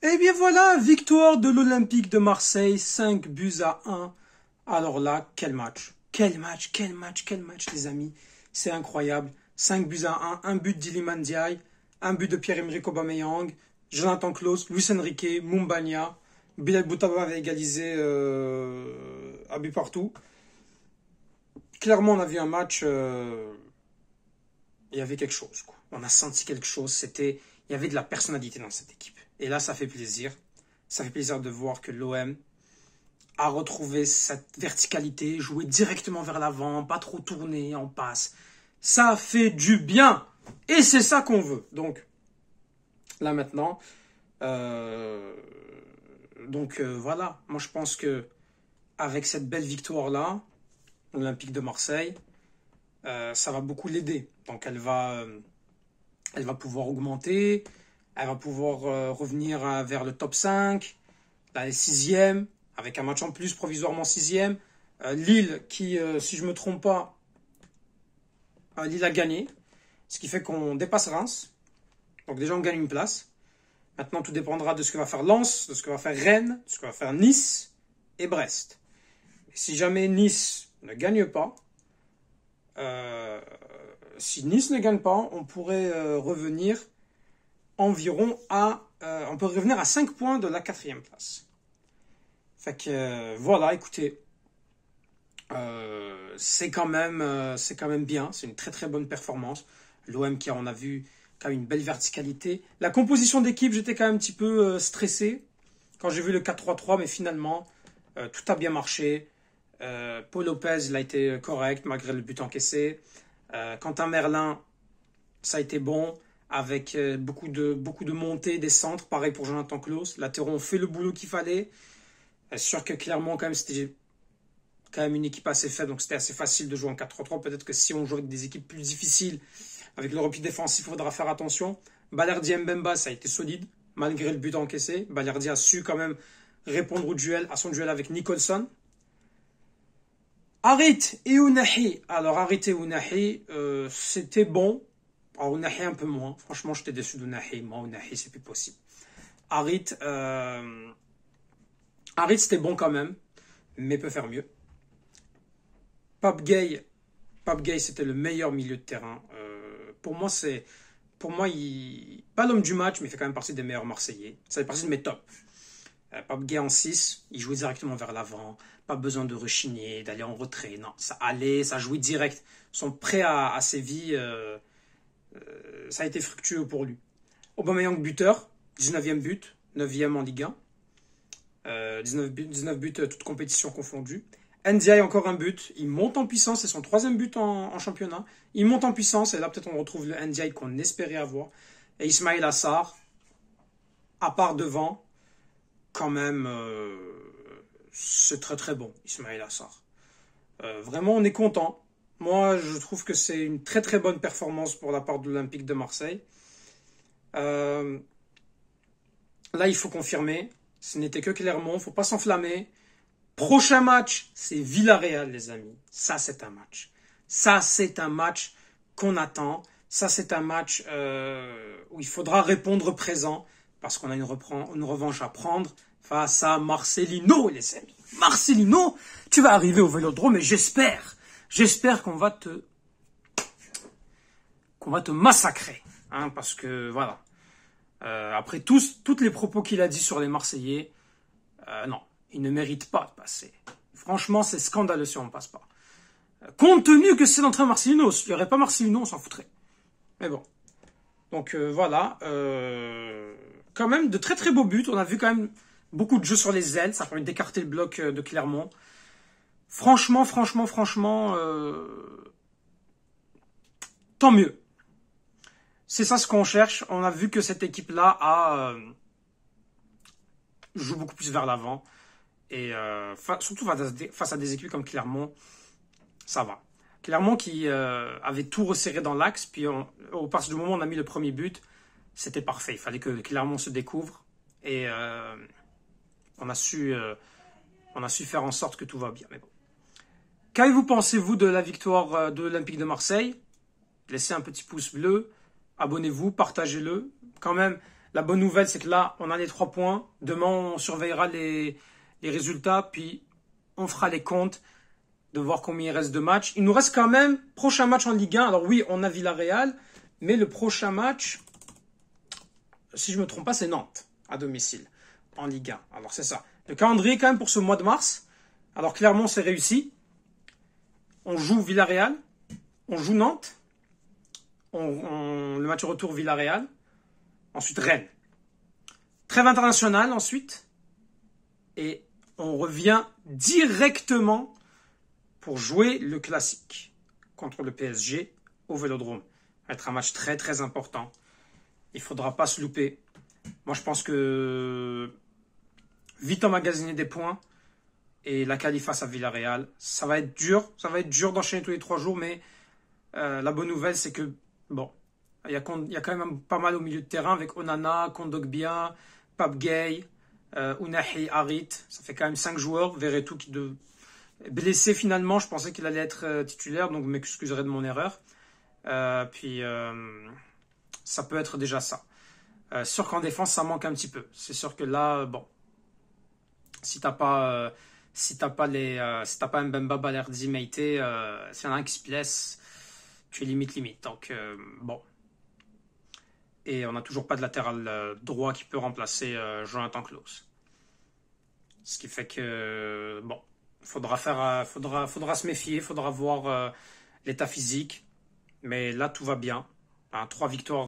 Eh bien voilà, victoire de l'Olympique de Marseille, 5 buts à 1. Alors là, quel match. Quel match, quel match, quel match, les amis. C'est incroyable. 5 buts à 1, un but d'Iliman Ndiaye, un but de Pierre-Emerick Aubameyang, Jonathan Klaus, Luis Enrique, Mumbagna. Bilal Boutaba avait égalisé un but partout. Clairement, on a vu un match, il y avait quelque chose, quoi. On a senti quelque chose, il y avait de la personnalité dans cette équipe. Et là, ça fait plaisir. Ça fait plaisir de voir que l'OM a retrouvé cette verticalité, jouer directement vers l'avant, pas trop tourner en passe. Ça fait du bien. Et c'est ça qu'on veut. Donc, là maintenant, voilà. Moi, je pense que avec cette belle victoire-là, l'Olympique de Marseille, ça va beaucoup l'aider. Donc, elle va pouvoir augmenter. Elle va pouvoir revenir vers le top 5. Là, elle est 6e, avec un match en plus, provisoirement 6e. Lille, qui, si je ne me trompe pas, Lille a gagné. Ce qui fait qu'on dépasse Reims. Donc déjà, on gagne une place. Maintenant, tout dépendra de ce que va faire Lens, de ce que va faire Rennes, de ce que va faire Nice et Brest. Et si jamais Nice ne gagne pas, si Nice ne gagne pas, on pourrait revenir environ on peut revenir à 5 points de la 4e place. Fait que voilà, écoutez, c'est quand même bien, c'est une très très bonne performance. L'OM qui on a vu quand même une belle verticalité. La composition d'équipe, j'étais quand même un petit peu stressé quand j'ai vu le 4-3-3, mais finalement tout a bien marché. Paul Lopez, il a été correct malgré le but encaissé. Quentin Merlin, ça a été bon, avec beaucoup de montées, des centres. Pareil pour Jonathan Klaus. Latéraux ont fait le boulot qu'il fallait. Sûr que clairement, quand même, c'était quand même une équipe assez faible, donc c'était assez facile de jouer en 4-3-3. Peut-être que si on joue avec des équipes plus difficiles, avec le repli défensif, il faudra faire attention. Balerdi Mbemba, ça a été solide, malgré le but encaissé. Balerdi a su quand même répondre à son duel avec Nicholson. Harit et Ounahi. Alors, Harit et Ounahi, c'était bon. Alors, Ounahi un peu moins. Franchement, j'étais déçu d'Ounahi. Moi, Ounahi, c'est plus possible. Harit, c'était bon quand même, mais peut faire mieux. Pape Gueye, c'était le meilleur milieu de terrain. Pour moi, pas l'homme du match, mais il fait quand même partie des meilleurs Marseillais. Ça fait partie de mes tops. Pape Gueye en 6, il jouait directement vers l'avant. Pas besoin de rechigner, d'aller en retrait. Non, ça allait, ça jouait direct. Son prêt à Séville, ça a été fructueux pour lui. Aubameyang buteur, 19e but, 9e en Ligue 1. 19 buts, toutes compétitions confondues. Ndiaye, encore un but. Il monte en puissance. C'est son 3e but en championnat. Il monte en puissance. Et là, peut-être, on retrouve le Ndiaye qu'on espérait avoir. Et Ismaïla Assar, à part devant, quand même, c'est très très bon, Ismaïla Assar. Vraiment, on est content. Moi, je trouve que c'est une très très bonne performance pour la part de l'Olympique de Marseille. Là, il faut confirmer. Ce n'était que Clermont. Il ne faut pas s'enflammer. Prochain match, c'est Villarreal, les amis. Ça, c'est un match. Ça, c'est un match qu'on attend. Ça, c'est un match où il faudra répondre présent parce qu'on a une revanche à prendre face à Marcelino, les amis. Marcelino, tu vas arriver au Vélodrome et j'espère qu'on va te massacrer. Hein, parce que, voilà. Après toutes les propos qu'il a dit sur les Marseillais, non. Il ne mérite pas de passer. Franchement, c'est scandaleux si on ne passe pas. Compte tenu que c'est l'entraîneur Marcelino, s'il n'y aurait pas Marcelino, on s'en foutrait. Mais bon. Donc voilà. Quand même de très très beaux buts. On a vu quand même beaucoup de jeux sur les ailes. Ça permet d'écarter le bloc de Clermont. Franchement, tant mieux. C'est ça ce qu'on cherche. On a vu que cette équipe-là joue beaucoup plus vers l'avant. Et surtout face à des équipes comme Clermont, ça va. Clermont qui avait tout resserré dans l'axe, puis au partir du moment où on a mis le premier but, c'était parfait. Il fallait que Clermont se découvre et on a su faire en sorte que tout va bien. Mais bon. Qu'avez-vous pensez-vous de la victoire de l'Olympique de Marseille? Laissez un petit pouce bleu, abonnez-vous, partagez-le. Quand même, La bonne nouvelle, c'est que là, on a les 3 points. Demain, on surveillera les résultats, puis on fera les comptes de voir combien il reste de matchs. Il nous reste quand même prochain match en Ligue 1. Alors oui, on a Villarreal, mais le prochain match, si je ne me trompe pas, c'est Nantes, à domicile, en Ligue 1. Alors c'est ça. Le calendrier quand même pour ce mois de mars. Alors clairement, c'est réussi. On joue Villarreal, on joue Nantes, le match retour Villarreal, ensuite Rennes. Trêve internationale ensuite, et on revient directement pour jouer le classique contre le PSG au Vélodrome. Ça va être un match très très important. Il ne faudra pas se louper. Moi je pense que vite emmagasiner des points et la qualif face à Villarreal, ça va être dur. Ça va être dur d'enchaîner tous les 3 jours, mais la bonne nouvelle c'est que bon, il y a quand même pas mal au milieu de terrain avec Onana, Kondogbia, Pape Gueye, Ounahi, Harit. Ça fait quand même 5 joueurs. Verretou qui blessé finalement. Je pensais qu'il allait être titulaire, donc je m'excuserai de mon erreur. Puis ça peut être déjà ça. Sûr qu'en défense, ça manque un petit peu. C'est sûr que là, bon, si t'as pas Mbemba, Balerdi, Meïté, s'il y en a un qui se blesse, tu es limite. Donc bon. Et on n'a toujours pas de latéral droit qui peut remplacer Jonathan Klaus. Ce qui fait que bon, faudra se méfier, faudra voir l'état physique. Mais là, tout va bien. 3 victoires